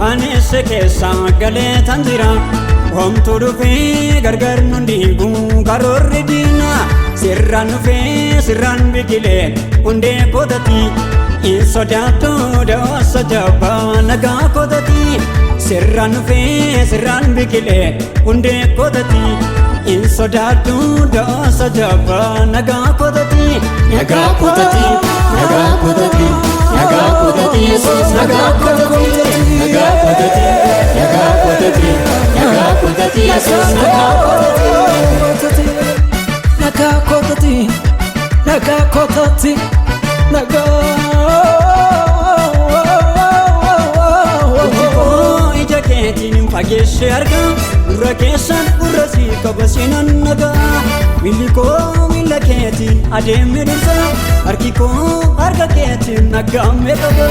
anis keessa galee tan jira homtuu dhufee gargar nun dhiibu karoorri diina sirraan dhufee sirraan biqilee hundee kootatti in sodaattu da'oosa jabaa nagaa kootatti sirraan dhufee sirraan biqilee hundee kootatti in sodaattu da'oosa jabaa nagaa kootatti nagaa kootatti nagaa kootatti nagaa kootatti Yesuus nagaa kootatti nagaa kootatti nagaa kootatti nagaa kootatti Yesuus nagaa kootatti nagaa kootatti nagaa kootatti nagaa ija keetiin fageessee argaa gurra keessan gurra sii qaba seenan nagaa miilli koo miila keetiin adeemee dhirsa harki koo harka keetiin naggaamee qaba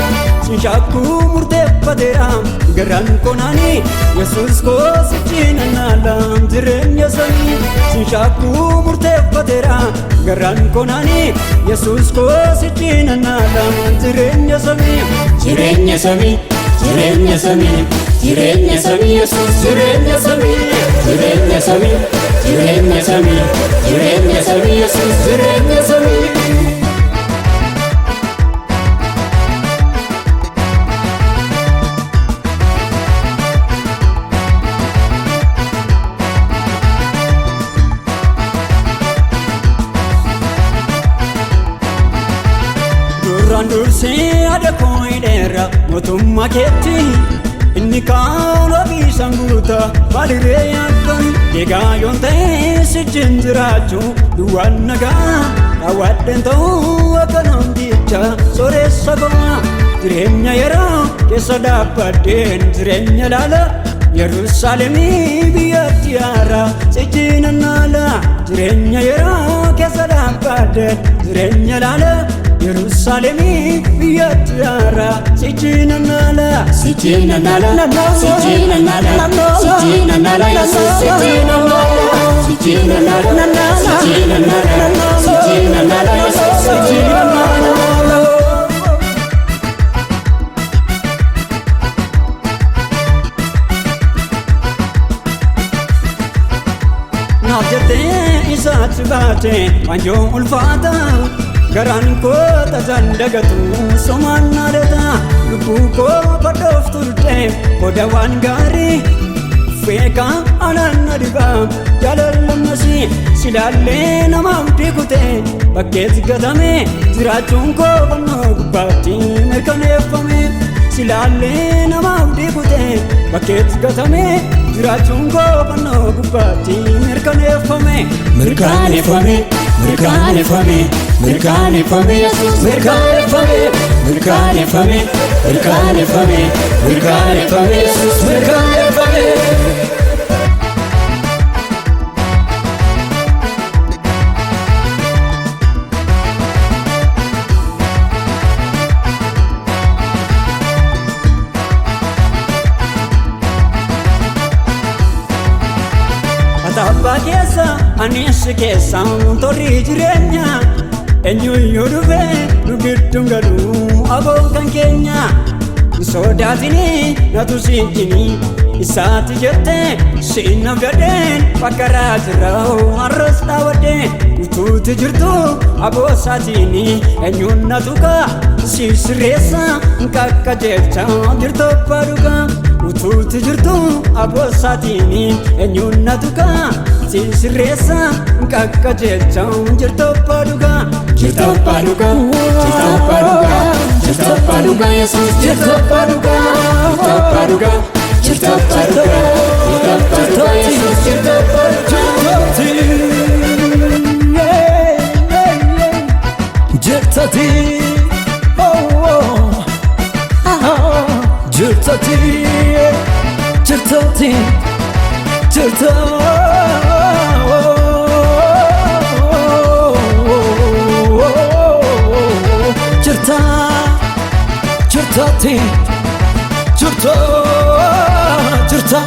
sin shakkuu murteeffateera garaan konaanii Yesuus koo sichiin annaalam jireenya samii sin shakkuu murteeffateera garaan konaanii Yesuus koo sichiin annaalam jireenya samii jireenya samii jireenya samii jireenya samii Yesuus jireenya samii jireenya samii jireenya samii jireenya samii Yesuus jireenya samii duraan dursee ada koo hidheera mootummaa keetti inni kaan ofiisan guuta maalirree yaaddan egaa yoon ta'e sijjin jiraachuu duwwaan nagaa dhaawwadheen ta'uu akka namticha sooressa gomaa jireenya yeroo keessa dhaabbadheen jireenya laala Yerusaalemii biyyatti haaraa sijjin annaala jireenya yeroo keessa dhaabbadheen jireenya laala Yerusaalemii biyyatti haaraa sijjin annaala sijjin annaala sijjin annaala sijjin annaala Yesuus sijjin annaala sijjin annaala sijjin annaala sijjin annaala Yesuus sijjin annaala naaf jettee isaatti baate wanjoo ulfaata garaan koo tajan dagatu somaan naadata lubbuu koo badhoof turte booda waan gaarii feeka anaan na dhibaa jaalallamasi silaallee namaaf dhiikute bakkeetti gatame jiraachuun koo fannoo gubbaatti mirkaneeffame silaallee namaaf dhiikute bakkeetti gatame jiraachuun koo fannoo gubbaatti mirkaneeffame mirkaneeffame mirkaneeffame mirkaneeffame Yesuus mirkaneeffame mirkaneeffame mirkaneeffame mirkaneeffame Yesuus mirkaneeffame Abbaa keessa anis keessa torrii jireenya eenyuyyuu dhufee nu gidduun galuu aboon kan keenya sodaatini natu siinjini isaati jettee siin abdadheen fakkaraa jirraa'u har'as dhaawwadheen utuuti jirtu aboosaatiini eenyuun natuka siisireessa nkakka jecha jirtu abbaa dhugaa utuuti jirtu aboosaatiini eenyuun natuka siisireessa nkakka jecha jirtu abbaa dhugaa jirtu abbaa dhugaa jirtu abbaa dhugaa jirtu abbaa dhugaa Yesuus jirtu abbaa dhugaa jirtu abbaa dhugaa jirtu abbaa dhugaa jirtu abbaa dhugaa Yesuus jirtu abbaa dhugaa jirtati jirtati jirtati jirtati jirtati jirta jirta